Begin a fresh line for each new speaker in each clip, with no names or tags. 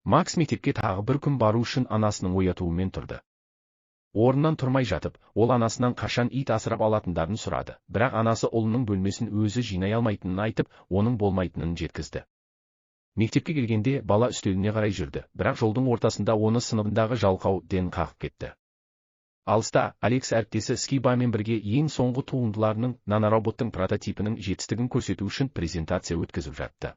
Макс мектепке тағы бір күн бару үшін анасының оятуымен тұрды. Орнынан тұрмай жатып, ол анасынан қашан ит асырап алатындарын сұрады, бірақ анасы ұлының бөлмесін өзі жинай алмайтынын айтып, оның болмайтынын жеткізді. Мектепке келгенде бала үстеліне қарай жүрді, бірақ жолдың ортасында оны сыныбындағы жалқау Дэн қағып кетті. Алыста, Алекс әріптесі Скибамен бірге ең соңғы туындыларының нанороботтың прототипінің жетістігін көрсету үшін презентация өткізіп жатты.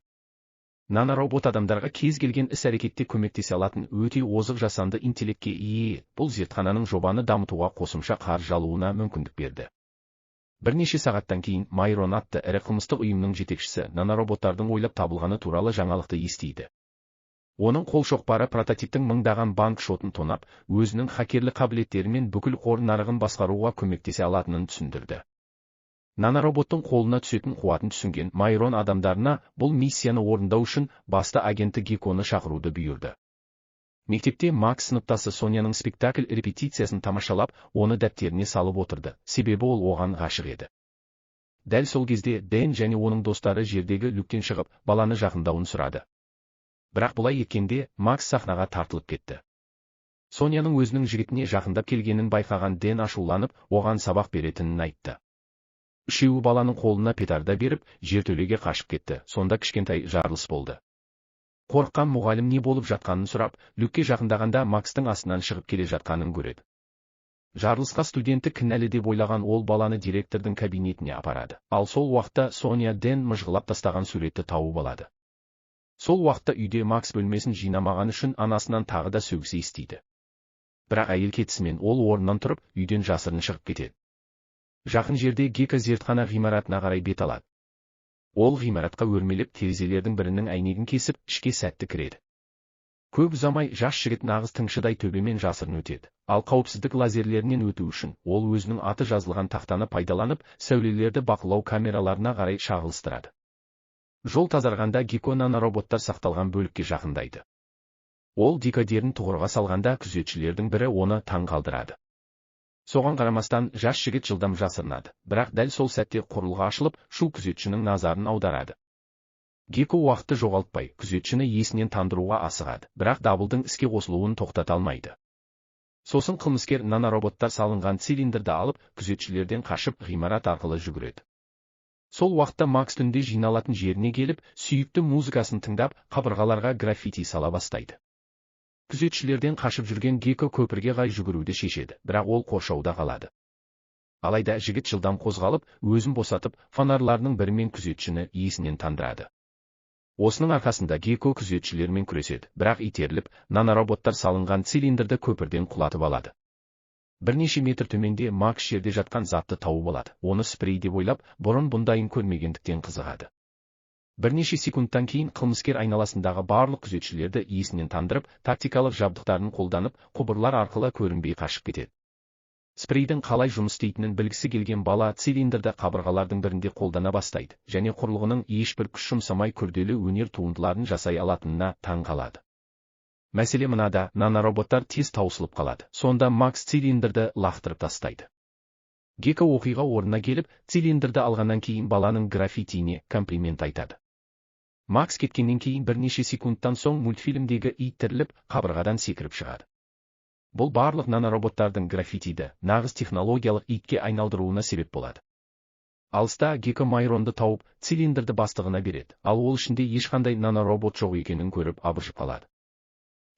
Наноробот адамдарға кез келген іс-әрекетте көмектесе алатын өте озық жасанды интеллектке ие, бұл зертхананың жобаны дамытуға қосымша қаржы алуына мүмкіндік берді. Бірнеше сағаттан кейін Майрон атты ірі қылмыстық ұйымның жетекшісі нанороботтардың ойлап табылғаны туралы жаңалықты естиді. Оның қолшоқпары прототиптің мыңдаған банк шотын тонап, өзінің хакерлік қабілеттерімен бүкіл қор нарығын басқаруға көмектесе алатынын түсіндірді. Нанороботтың қолына түсетін қуатын түсінген Майрон адамдарына бұл миссияны орындау үшін басты агенті Гекконы шақыруды бұйырды. Мектепте Макс сыныптасы Соняның спектакль репетициясын тамашалап, оны дәптеріне салып отырды, себебі ол оған ғашық еді. Дәл сол кезде Дэн және оның достары жердегі люктен шығып, баланы жақындауын сұрады. Бірақ бұлай еткенде, Макс сахнаға тартылып кетті. Соняның өзінің жігітіне жақындап келгенін байқаған Дэн ашуланып, оған сабақ беретінін айтты. Үшеуі баланың қолына петарда беріп, жертөлеге қашып кетті, сонда кішкентай жарылыс болды. Қорыққан мұғалім не болып жатқанын сұрап, люкке жақындағанда Макстың астынан шығып келе жатқанын көреді. Жарылысқа студенті кінәлі деп ойлаған ол баланы директордың кабинетіне апарады, ал сол уақытта Соня Дэн мыжғылап тастаған суретті тауып алады. Сол уақытта үйде Макс бөлмесін жинамаған үшін анасынан тағы да сөгіс естиді. Бірақ әйел кетісімен ол орнынан тұрып, үйден жасырын шығып кетеді. Жақын жерде Гекко зертхана ғимаратына қарай бет алады. Ол ғимаратқа өрмелеп терезелердің бірінің әйнегін кесіп, ішке сәтті кіреді. Көп ұзамай жас жігіт нағыз тыңшыдай төбемен жасырын өтеді, ал қауіпсіздік лазерлерінен өту үшін ол өзінің аты жазылған тақтаны пайдаланып, сәулелерді бақылау камераларына қарай шағылыстырады. Жол тазарғанда Гекко нанороботтар сақталған бөлікке жақындайды. Ол декодерін тұғырға салғанда күзетшілердің бірі оны таң қалдырады. Соған қарамастан жас жігіт жылдам жасырынады, бірақ дәл сол сәтте құрылғы ашылып, шу күзетшінің назарын аударады. Гекко уақытты жоғалтпай, күзетшіні есінен тандыруға асығады, бірақ дабылдың іске қосылуын тоқтата алмайды. Сосын қылмыскер нанороботтар салынған цилиндрді алып, күзетшілерден қашып ғимарат арқылы жүгіреді. Сол уақытта Макс түнде жиналатын жеріне келіп, сүйікті музыкасын тыңдап, қабырғаларға граффити сала бастайды. Күзетшілерден қашып жүрген Гекко көпірге қарай жүгіруді шешеді, бірақ ол қоршауда қалады. Алайда жігіт жылдам қозғалып, өзін босатып, фонарларының бірімен күзетшіні есінен тандырады. Осының арқасында Гекко күзетшілермен күреседі, бірақ итеріліп, нанороботтар салынған цилиндрді көпірден құлатып алады. Бірнеше метр төменде Макс жерде жатқан затты тауып алады, оны спрей деп ойлап, бұрын бұндайын көрмегендіктен қызығады. Бірнеше секундтан кейін қылмыскер айналасындағы барлық күзетшілерді есінен тандырып, тактикалық жабдықтарын қолданып, құбырлар арқылы көрінбей қашып кетеді. Спрейдің қалай жұмыс істейтінін білгісі келген бала цилиндрді қабырғалардың бірінде қолдана бастайды, және құрылғының ешбір күш жұмсамай күрделі өнер туындыларын жасай алатынына таң қалады. Мәселе мынада, нанороботтар тез таусылып қалады. Сонда Макс цилиндрді лақтырып тастайды. Гекко оқиға орнына келіп, цилиндрді алғаннан кейін баланың граффитиіне комплимент айтады. Макс кеткеннен кейін бірнеше секундтан соң мультфильмдегі ит тіріліп, қабырғадан секіріп шығады. Бұл барлық нанороботтардың граффитиді нағыз технологиялық итке айналдыруына себеп болады. Алыста Гекко Майронды тауып, цилиндрді бастығына береді, ал ол ішінде ешқандай наноробот жоқ екенін көріп абыржып қалады.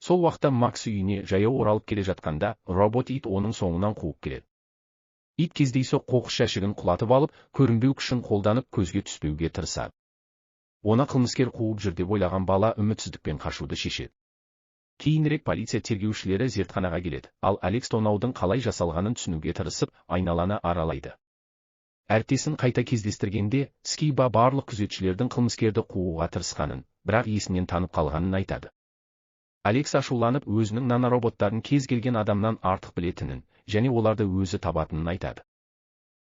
Сол уақытта Макс үйіне жаяу оралып келе жатқанда, робот ит оның соңынан қуып келеді. Ит кездейсоқ қоқыс жәшігін құлатып алып, көрінбеу күшін қолданып көзге түспеуге тырысады. Оны қылмыскер қуып жүр деп ойлаған бала үмітсіздікпен қашуды шешеді. Кейінірек полиция тергеушілері зертханаға келеді, ал Алекс тонаудың қалай жасалғанын түсінуге тырысып, айналаны аралайды. Әріптесін қайта кездестіргенде, Скиба барлық күзетшілердің қылмыскерді қууға тырысқанын, бірақ есінен танып қалғанын айтады. Алекс ашуланып өзінің нанороботтарын кез келген адамнан артық білетінін, және оларды өзі табатынын айтады.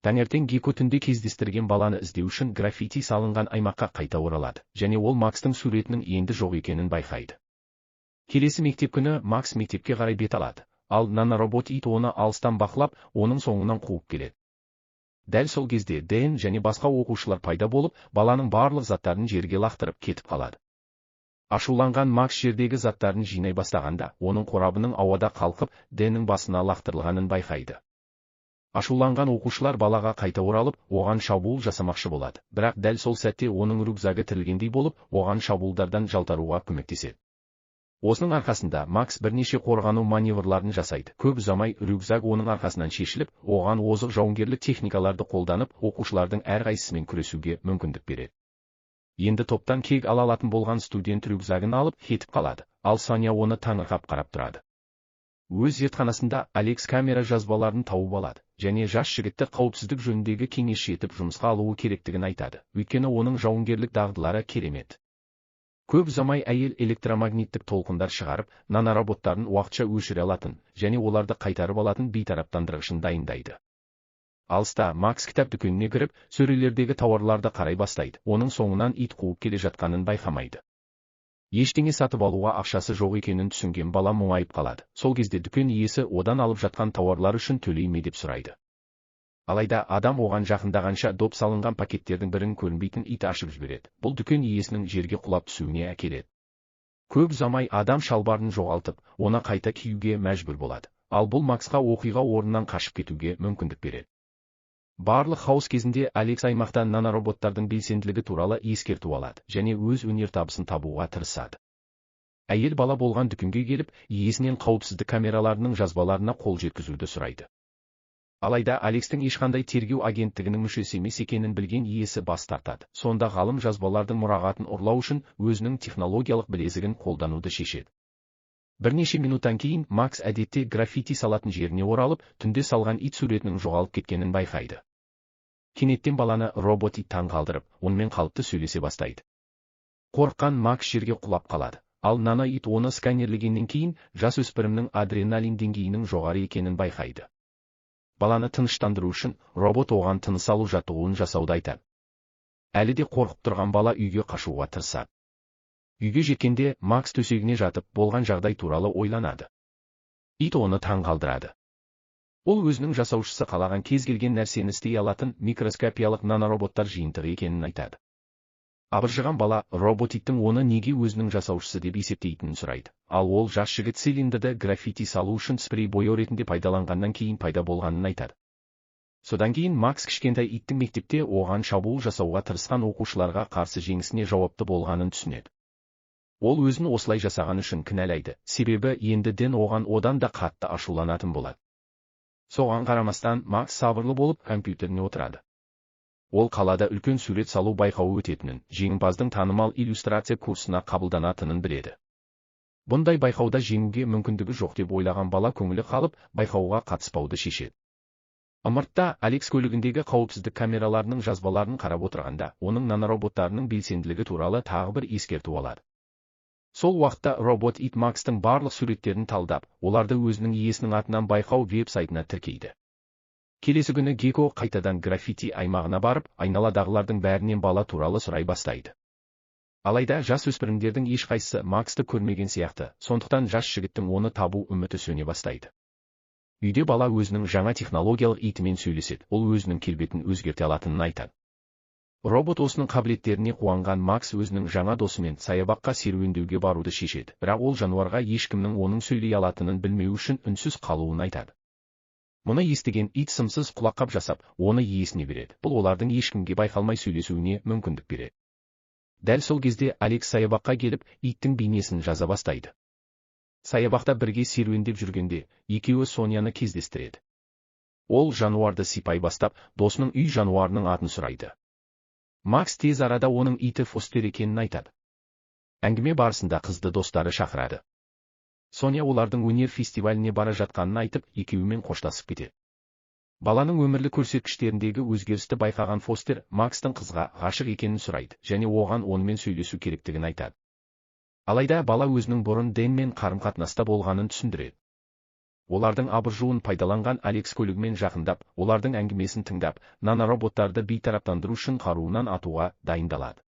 Таңертең Гекко түнде кездестірген баланы іздеу үшін граффити салынған аймаққа қайта оралады, және ол Макстың суретінің енді жоқ екенін байқайды. Келесі мектеп күні Макс мектепке қарай бет алады, ал наноробот ит оны алыстан бақылап, оның соңынан қуып келеді. Дәл сол кезде Дэн және басқа оқушылар пайда болып, баланың барлық заттарын жерге лақтырып кетіп қалады. Ашуланған Макс жердегі заттарын жинай бастағанда, оның қорабының ауада қалқып, Дэннің басына лақтырылғанын байқайды. Ашуланған оқушылар балаға қайта оралып, оған шабуыл жасамақшы болады, бірақ дәл сол сәтте оның рюкзагы тірілгендей болып, оған шабуылдардан жалтаруға көмектеседі. Осының арқасында Макс бірнеше қорғану маневрларын жасайды. Көп ұзамай рюкзак оның арқасынан шешіліп, оған озық жауынгерлік техникаларды қолданып, оқушылардың әрқайсысымен күресуге мүмкіндік береді. Енді топтан кек ала алатын болған студент рюкзагын алып кетіп қалады, ал Соня оны таңырқап қарап тұрады. Өз зертханасында Алекс камера жазбаларын тауып алады, және жас жігітті қауіпсіздік жөніндегі кеңес етіп жұмысқа алуы керектігін айтады, өйткені оның жауынгерлік дағдылары керемет. Көп ұзамай әйел электромагниттік толқындар шығарып, нанороботтарын уақытша өшіре алатын, және оларды қайтарып алатын бейтараптандырғышын дайындайды. Алыста Макс кітап дүкеніне кіріп, сөрелердегі тауарларды қарай бастайды, оның соңынан ит қуып келе жатқанын байқамайды. Ештеңе сатып алуға ақшасы жоқ екенін түсінген бала мұңайып қалады. Сол кезде дүкен иесі одан алып жатқан тауарлар үшін төлей ме деп сұрайды. Алайда адам оған жақындағанша доп салынған пакеттердің бірін көрінбейтін ит ашып жібереді. Бұл дүкен иесінің жерге құлап түсуіне әкеледі. Көп ұзамай адам шалбарын жоғалтып, оны қайта киюге мәжбүр болады. Ал бұл Максқа оқиға орнынан қашып кетуге мүмкіндік береді. Барлық хаос кезінде Алекс аймақта нанороботтардың белсенділігі туралы ескерту алады, және өз өнертабысын табуға тырысады. Әйел бала болған дүкенге келіп, иесінен қауіпсіздік камераларының жазбаларына қол жеткізуді сұрайды. Алайда Алекстің ешқандай тергеу агенттігінің мүшесі емес екенін білген иесі бас тартады. Сонда ғалым жазбалардың мұрағатын ұрлау үшін өзінің технологиялық білезігін қолдануды шешеді. Бірнеше минуттан кейін Макс әдетте граффити салатын жеріне оралып, түнде салған ит суретінің жоғалып кеткенін байқайды. Кенеттен баланы робот ит таң қалдырып, онымен қалыпты сөйлесе бастайды. Қорыққан Макс жерге құлап қалады, ал нано ит оны сканерлегеннен кейін жасөспірімнің адреналин деңгейінің жоғары екенін байқайды. Баланы тыныштандыру үшін робот оған тыныс алу жаттығуын жасауды айтады. Әлі де қорқып тұрған бала үйге қашуға тырысады. Үйге жеткенде Макс төсегіне жатып, болған жағдай туралы ойланады. Ит оны таң қалдырады. Ол өзінің жасаушысы қалаған кез келген нәрсені істей алатын микроскопиялық нанороботтар жиынтығы екенін айтады. Абыржыған бала робот иттің оны неге өзінің жасаушысы деп есептейтінін сұрайды. Ал ол жас жігіт цилиндрді граффити салу үшін спрей бояу ретінде пайдаланғаннан кейін пайда болғанын айтады. Содан кейін Макс кішкентай иттің мектепте оған шабуыл жасауға тырысқан оқушыларға қарсы жеңісіне жауапты болғанын түсінеді. Ол өзін осылай жасаған үшін кінәлайды, себебі енді Дэн оған одан да қатты ашуланатын болады. Соған қарамастан Макс сабырлы болып компьютеріне отырады. Ол қалада үлкен сурет салу байқауы өтетінін, жеңімпаздың танымал иллюстрация курсына қабылданатынын біледі. Бұндай байқауда жеңуге мүмкіндігі жоқ деп ойлаған бала көңілі қалып, байқауға қатыспауды шешеді. Ымыртта Алекс көлігіндегі қауіпсіздік камераларының жазбаларын қарап отырғанда, оның нанороботтарының белсенділігі туралы тағы бір ескерту алады. Сол уақытта робот ит Макстың барлық суреттерін талдап, оларды өзінің иесінің атынан байқау веб-сайтына тіркейді. Келесі күні Гекко қайтадан граффити аймағына барып, айналадағылардың бәрінен бала туралы сұрай бастайды. Алайда жасөспірімдердің ешқайсысы Максты көрмеген сияқты, сондықтан жас жігіттің оны табу үміті сөне бастайды. Үйде бала өзінің жаңа технологиялық итімен сөйлеседі, ол өзінің келбетін өзгерте алатынын айтады. Робот осының қабілеттеріне қуанған Макс өзінің жаңа досымен саябаққа серуендеуге баруды шешеді, бірақ ол жануарға ешкімнің оның сөйлей алатынын білмеу үшін үнсіз қалуын айтады. Мұны естіген ит сымсыз құлаққап жасап, оны иесіне береді. Бұл олардың ешкімге байқалмай сөйлесуіне мүмкіндік береді. Дәл сол кезде Алекс саябаққа келіп, иттің бейнесін жаза бастайды. Саябақта бірге серуендеп жүргенде, екеуі Соняны кездестіреді. Ол жануарды сипай бастап, досының үй жануарының атын сұрайды. Макс тез арада оның иті Фостер екенін айтады. Әңгіме барысында қызды достары шақырады. Соня олардың өнер фестиваліне бара жатқанын айтып, екеуімен қоштасып кетеді. Баланың өмірлік көрсеткіштеріндегі өзгерісті байқаған Фостер Макстың қызға ғашық екенін сұрайды, және оған онымен сөйлесу керектігін айтады. Алайда бала өзінің бұрын Дэнмен қарым-қатынаста болғанын түсіндіреді. Олардың абыржуын пайдаланған Алекс көлігімен жақындап, олардың әңгімесін тыңдап, нанороботтарды бейтараптандыру үшін қаруынан атуға дайындалады.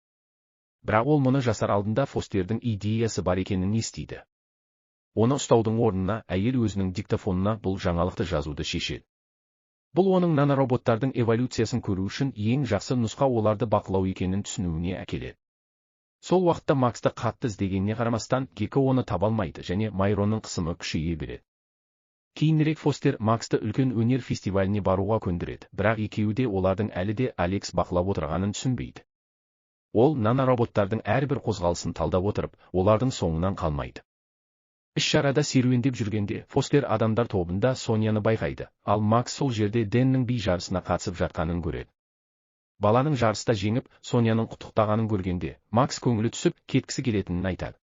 Бірақ ол мұны жасар алдында Фостердің идеясы бар екенін естиді. Оны ұстаудың орнына әйел өзінің диктофонына бұл жаңалықты жазуды шешеді. Бұл оның нанороботтардың эволюциясын көру үшін ең жақсы нұсқа оларды бақылау екенін түсінуіне әкеледі. Сол уақытта Максты қатты іздегеніне қарамастан, Геко оны таба алмайды және Майронның қысымы күшейе береді. Кейінірек Фостер Максты үлкен өнер фестиваліне баруға көндіреді, бірақ екеуі де олардың әлі де Алекс бақылап отырғанын түсінбейді. Ол нанороботтардың әрбір қозғалысын талдап отырып, олардың соңынан қалмайды. Іс-шарада серуендеп жүргенде, Фостер адамдар тобында Соняны байқайды, ал Макс сол жерде Дэннің би жарысына қатысып жатқанын көреді. Баланың жарыста жеңіп, Соняның құттықтағанын көргенде, Макс көңілі түсіп, кеткісі келетінін айтады.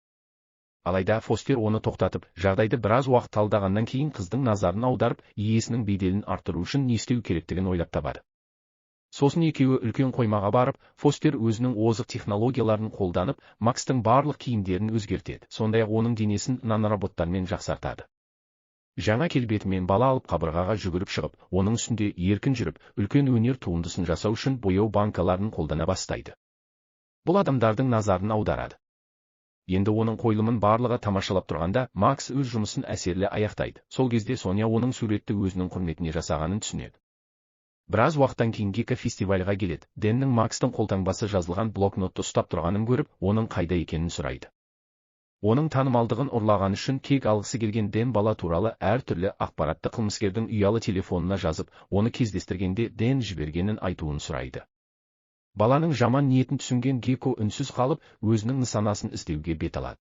Алайда Фостер оны тоқтатып, жағдайды біраз уақыт талдағаннан кейін қыздың назарын аударып, иесінің беделін арттыру үшін не істеу керектігін ойлап табады. Сосын екеуі үлкен қоймаға барып, Фостер өзінің озық технологияларын қолданып, Макстың барлық киімдерін өзгертеді, сондай-ақ оның денесін нанороботтармен жақсартады. Жаңа келбетімен бала алып қабырғаға жүгіріп шығып, оның үстінде еркін жүріп, үлкен өнер туындысын жасау үшін бояу банкаларын қолдана бастайды. Бұл адамдардың назарын аударады. Енді оның қойылымын барлығы тамашалап тұрғанда, Макс өз жұмысын әсерлі аяқтайды. Сол кезде Соня оның суретті өзінің құрметіне жасағанын түсінеді. Біраз уақыттан кейін Геко фестивальға келеді. Дэннің Макстың қолтаңбасы жазылған блокнотты ұстап тұрғанын көріп, оның қайда екенін сұрайды. Оның танымалдығын ұрлаған үшін кек алғысы келген Дэн бала туралы әртүрлі ақпаратты қылмыскердің ұялы телефонына жазып, оны кездестіргенде Дэн жібергенін айтуын сұрайды. Баланың жаман ниетін түсінген Геко үнсіз қалып, өзінің нысанасын іздеуге бет алады.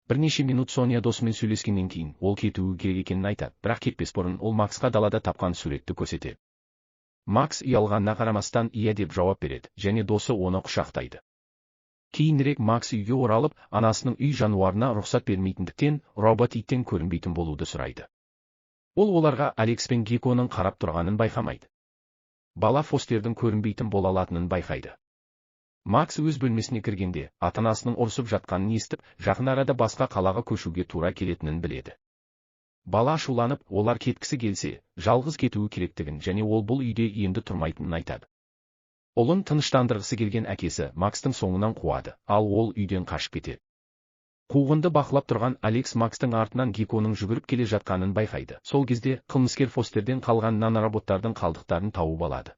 Бірнеше минут Соня досымен сөйлескеннен кейін, ол кетуі керек екенін айтады, бірақ кетпес бұрын ол Максқа далада тапқан суретті көрсетеді. Макс ұялғанына қарамастан иә деп жауап береді, және досы оны құшақтайды. Кейінірек Макс үйге оралып, анасының үй жануарына рұқсат бермейтіндіктен, робот иттен көрінбейтін болуды сұрайды. Ол оларға Алекс пен Геконың қарап тұрғанын байқамайды. Бала Фостердің көрінбейтін бола алатынын байқайды. Макс өз бөлмесіне кіргенде, ата-анасының ұрсып жатқанын естіп, жақын арада басқа қалаға көшуге тура келетінін біледі. Бала ашуланып, олар кеткісі келсе, жалғыз кетуі керектігін және ол бұл үйде енді тұрмайтынын айтады. Ұлын тыныштандырғысы келген әкесі Макстың соңынан қуады, ал ол үйден қашып кетеді. Қуғынды бақылап тұрған Алекс Макстың артынан Геконың жүгіріп келе жатқанын байқайды. Сол кезде қылмыскер Фостерден қалған нанороботтардың қалдықтарын тауып алады.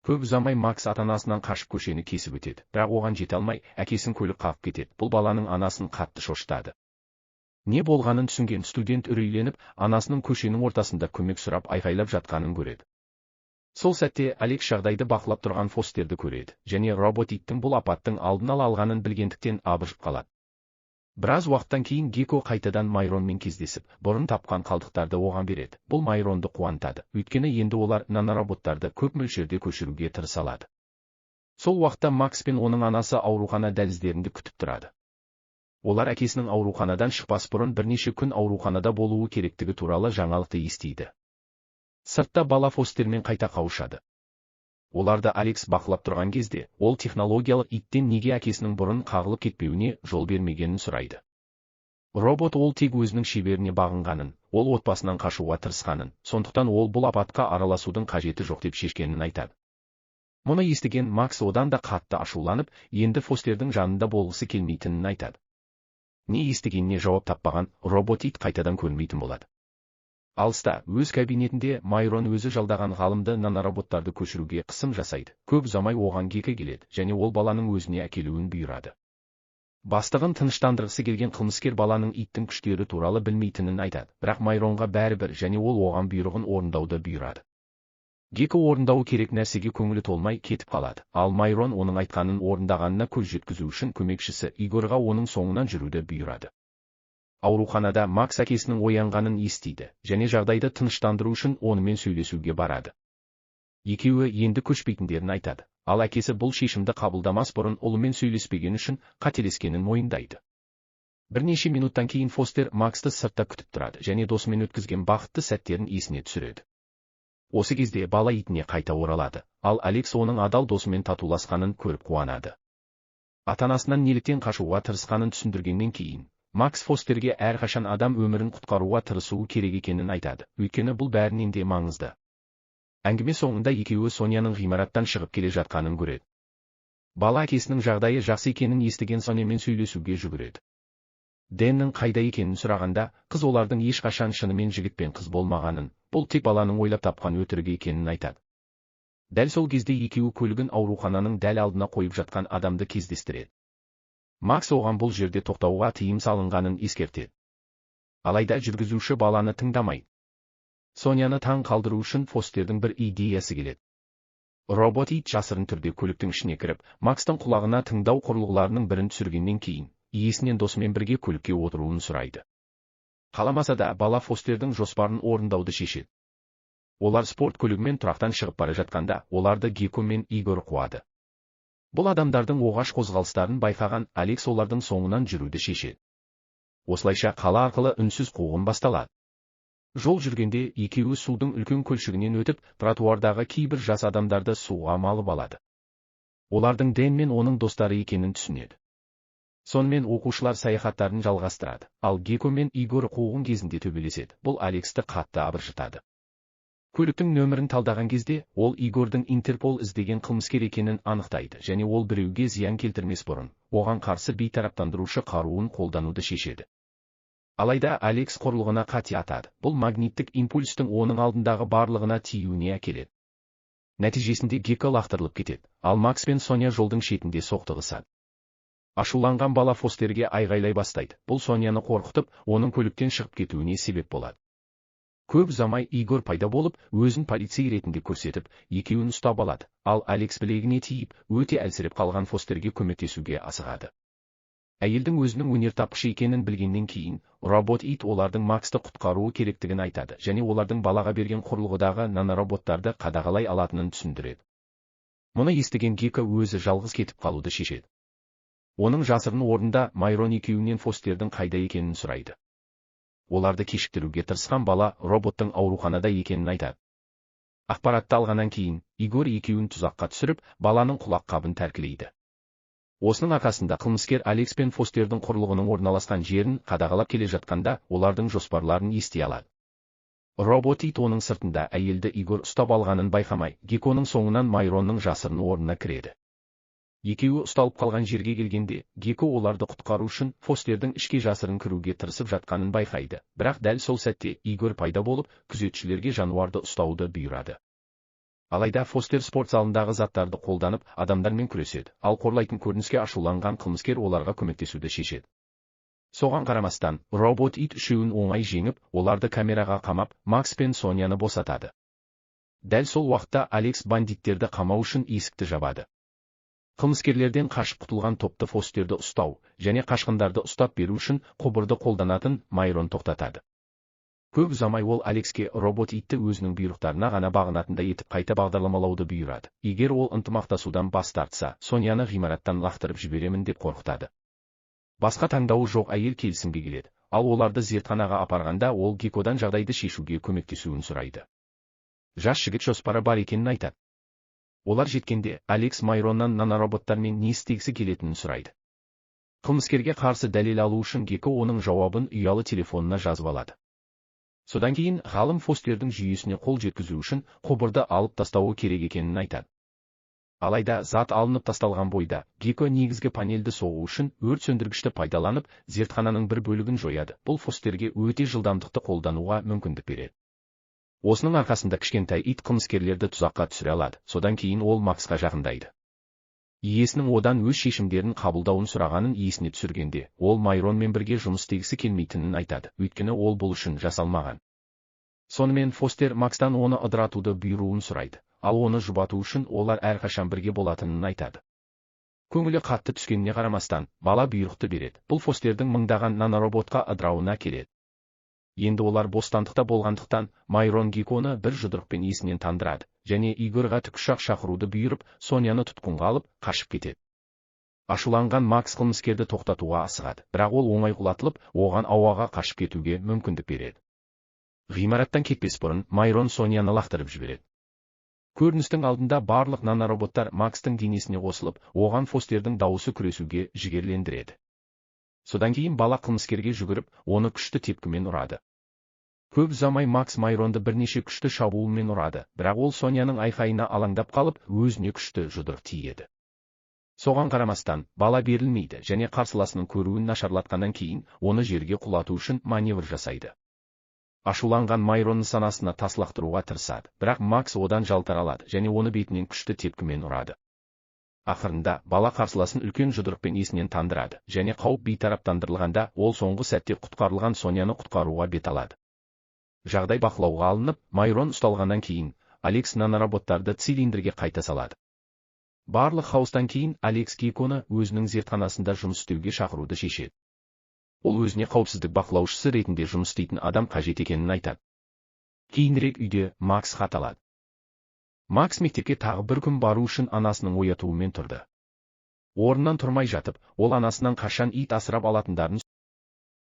Көп ұзамай Макс ата-анасынан қашып көшені кесіп өтеді, бірақ оған жете алмай, әкесін көлік қағып кетеді. Бұл баланың анасын қатты шошытады. Не болғанын түсінген студент үрейленіп, анасының көшенің ортасында көмек сұрап айқайлап жатқанын көреді. Сол сәтте Алекс жағдайды бақылап тұрған Фостерді көреді, және робот иттің бұл апаттың алдын ала алғанын білгендіктен абыржып қалады. Біраз уақыттан кейін Геко қайтадан Майронмен кездесіп, бұрын тапқан қалдықтарды оған береді. Бұл Майронды қуантады, өйткені енді олар нанороботтарды көп мөлшерде көшіруге тырыса алады. Сол уақытта Макс пен оның анасы аурухана дәліздерінде күтіп тұрады. Олар әкесінің ауруханадан шықпас бұрын бірнеше күн ауруханада болуы керектігі туралы жаңалықты естиді. Сыртта бала Фостермен қайта қауышады. Оларды Алекс бақылап тұрған кезде, ол технологиялық иттен неге әкесінің бұрын қағылып кетпеуіне жол бермегенін сұрайды. Робот ол тек өзінің шеберіне бағынғанын, ол отбасынан қашуға тырысқанын, сондықтан ол бұл апатқа араласудың қажеті жоқ деп шешкенін айтады. Мұны естіген Макс одан да қатты ашуланып, енді Фостердің жанында болғысы келмейтінін айтады. Не естігеніне жауап таппаған, робот ит қайтадан көрінбейтін болады. Алыста, өз кабинетінде Майрон өзі жалдаған ғалымды нанороботтарды көшіруге қысым жасайды. Көп ұзамай оған Геко келеді, және ол баланың өзіне әкелуін бұйырады. Бастығын тыныштандырғысы келген қылмыскер баланың иттің күштері туралы білмейтінін айтады, бірақ Майронға бәрібір және ол оған бұйрығын орындауды бұйырады. Геко орындауы керек нәрсеге көңілі толмай кетіп қалады, ал Майрон оның айтқанын орындағанына көз жеткізу үшін көмекшісі Игорға оның соңынан жүруді бұйырады. Ауруханада Макс әкесінің оянғанын естиді, және жағдайды тыныштандыру үшін онымен сөйлесуге барады. Екеуі енді көшпейтіндерін айтады, ал әкесі бұл шешімді қабылдамас бұрын ұлымен сөйлеспеген үшін қателескенін мойындайды. Бірнеше минуттан кейін Фостер Максты сыртта күтіп тұрады және досымен өткізген бақытты сәттерін есіне түсіреді. Осы кезде бала итіне қайта оралады, ал Алекс оның адал досымен татуласқанын көріп қуанады. Ата-анасынан неліктен қашуға тырысқанын түсіндіргеннен кейін, Макс Фостерге әрқашан адам өмірін құтқаруға тырысуы керек екенін айтады, өйткені бұл бәрінен де маңызды. Әңгіме соңында екеуі Соняның ғимараттан шығып келе жатқанын көреді. Бала әкесінің жағдайы жақсы екенін естіген Сонямен сөйлесуге жүгіреді. Дэннің қайда екенін сұрағанда, қыз олардың ешқашан шынымен жігіт пен қыз болмағанын, бұл тек баланың ойлап тапқан өтірігі екенін айтады. Дәл сол кезде екеуі көлігін аурухананың дәл алдына қойып жатқан адамды кездестіреді. Макс оған бұл жерде тоқтауға тыйым салынғанын ескертеді. Алайда жүргізуші баланы тыңдамайды. Соняны таң қалдыру үшін Фостердің бір идеясы келеді. Робот ит жасырын түрде көліктің ішіне кіріп, Макстың құлағына тыңдау құрылғыларының бірін түсіргеннен кейін, иесінен досымен бірге көлікке отыруын сұрайды. Қаламаса да бала Фостердің жоспарын орындауды шешеді. Олар спорт көлігімен тұрақтан шығып бара жатқанда, оларды Геко мен Игор қуады. Бұл адамдардың оғаш қозғалыстарын байқаған Алекс олардың соңынан жүруді шешеді. Осылайша қала арқылы үнсіз қуғын басталады. Жол жүргенде екеуі судың үлкен көлшігінен өтіп, тротуардағы кейбір жас адамдарды суға малып алады. Олардың Дэн мен оның достары екенін түсінеді. Сонымен оқушылар саяхаттарын жалғастырады, ал Геко мен Игор қуғын кезінде төбелеседі. Бұл Алексті қатты абыржытады. Көліктің нөмірін талдаған кезде, ол Игордың Интерпол іздеген қылмыскер екенін анықтайды, және ол біреуге зиян келтірмес бұрын, оған қарсы бейтараптандырушы қаруын қолдануды шешеді. Алайда Алекс құрылғына қате атады. Бұл магниттік импульстің оның алдындағы барлығына тиюіне әкеледі. Нәтижесінде Геко лақтырылып кетеді, ал Макс пен Соня жолдың шетінде соқтығысады. Ашуланған бала Фостерге айғайлай бастайды. Бұл Соняны қорқытып, оның көліктен шығып кетуіне себеп болады. Көп ұзамай Игор пайда болып, өзін полицей ретінде көрсетіп, екеуін ұстап алады, ал Алекс білегіне тиіп, өте әлсіреп қалған Фостерге көмектесуге асығады. Әйелдің өзінің өнертапқышы екенін білгеннен кейін, робот ит олардың Максты құтқаруы керектігін айтады, және олардың балаға берген құрылғыдағы нанороботтарды қадағалай алатынын түсіндіреді. Мұны естіген Геко өзі жалғыз кетіп қалуды шешеді. Оның жасырын орнында Майрон екеуінен Фостердің қайда екенін сұрайды. Оларды кешіктіруге тырысқан бала роботтың ауруханада екенін айтады. Ақпаратты алғаннан кейін, Игор екеуін тұзаққа түсіріп, баланың құлақ қабын тәркілейді. Осының арқасында қылмыскер Алекс пен Фостердің құрылғының орналасқан жерін қадағалап келе жатқанда, олардың жоспарларын ести алады. Робот ит оның сыртында әйелді Игор ұстап алғанын байқамай, Геконың соңынан Майронның жасырын орнына кіреді. Екеуі ұсталып қалған жерге келгенде, Геко оларды құтқару үшін Фостердің ішке жасырын кіруге тырысып жатқанын байқайды, бірақ дәл сол сәтте Игор пайда болып, күзетшілерге жануарды ұстауды бұйырады. Алайда Фостер спорт залындағы заттарды қолданып, адамдармен күреседі, ал қорлайтын көрініске ашуланған қылмыскер оларға көмектесуді шешеді. Соған қарамастан, робот ит үшеуін оңай жеңіп, оларды камераға қамап, Макс пен Соняны босатады. Дәл сол уақытта Алекс бандиттерді қамау үшін есікті жабады. Қылмыскерлерден қашып құтылған топты Фостерді ұстау, және қашқындарды ұстап беру үшін құбырды қолданатын Майрон тоқтатады. Көп ұзамай ол Алекске робот итті өзінің бұйрықтарына ғана бағынатындай етіп қайта бағдарламалауды бұйырады. Егер ол ынтымақтасудан бас тартса, Соняны ғимараттан лақтырып жіберемін деп қорқытады. Басқа таңдауы жоқ әйел келісімге келеді, ал оларды зертханаға апарғанда ол Гекодан жағдайды шешуге көмектесуін сұрайды. Жас жігіт жоспары бар екенін айтады. Олар жеткенде, Алекс Майроннан нанороботтармен не істегісі келетінін сұрайды. Қылмыскерге қарсы дәлел алу үшін Геко оның жауабын ұялы телефонына жазып алады. Содан кейін ғалым Фостердің жүйесіне қол жеткізу үшін құбырды алып тастауы керек екенін айтады. Алайда зат алынып тасталған бойда, Геко негізгі панельді соғу үшін өрт сөндіргішті пайдаланып, зертхананың бір бөлігін жояды. Бұл Фостерге өте жылдамдықты қолдануға мүмкіндік береді. Осының арқасында кішкентай ит қылмыскерлерді тұзаққа түсіре алады. Содан кейін ол Максқа жақындайды. Иесінің одан өз шешімдерін қабылдауын сұрағанын есіне түсіргенде, ол Майронмен бірге жұмыс істегісі келмейтінін айтады, өйткені ол бұл үшін жасалмаған. Сонымен Фостер Макстан оны ыдыратуды бұйыруын сұрайды, ал оны жұбату үшін олар әрқашан бірге болатынын айтады. Көңілі қатты түскеніне қарамастан, бала бұйрықты береді. Бұл Фостердің мыңдаған нанороботқа ыдырауына келеді. Енді олар бостандықта болғандықтан, Майрон Геконы бір жұдырықпен есінен тандырады, және Игорға тікұшақ шақыруды бұйырып, Соняны тұтқынға алып, қашып кетеді. Ашуланған Макс қылмыскерді тоқтатуға асығады, бірақ ол оңай құлатылып, оған ауаға қашып кетуге мүмкіндік береді. Ғимараттан кетпес бұрын, Майрон Соняны лақтырып жібереді. Көріністің алдында барлық нанороботтар Макстың денесіне қосылып, оған Фостердің дауысы күресуге жігерлендіреді. Содан кейін бала қылмыскерге жүгіріп, оны күшті тепкімен ұрады. Көп ұзамай Макс Майронды бірнеше күшті шабуылмен ұрады, бірақ ол Соняның айқайына алаңдап қалып, өзіне күшті жұдырық тиеді. Соған қарамастан, бала берілмейді және қарсыласының көруін нашарлатқаннан кейін, оны жерге құлату үшін маневр жасайды. Ашуланған Майронның санасына тас лақтыруға тырысады, бірақ Макс одан жалтара алады және оны бетінен күшті тепкімен ұрады. Ақырында, бала қарсыласын үлкен жұдырықпен есінен тандырады, және қауіп бейтараптандырылғанда, ол соңғы сәтте құтқарылған Соняны құтқаруға бет алады. Жағдай бақылауға алынып, Майрон ұсталғаннан кейін, Алекс нанороботтарды цилиндрге қайта салады. Барлық хаостан кейін Алекс Кейконы өзінің зертханасында жұмыс істеуге шақыруды шешеді. Ол өзіне қауіпсіздік бақылаушысы ретінде жұмыс істейтін адам қажет екенін айтады. Кейінірек үйде Макс хат алады. Макс мектепке тағы бір күн бару үшін анасының оятуымен тұрды. Орнынан тұрмай жатып, ол анасынан қашан ит асырап алатындарын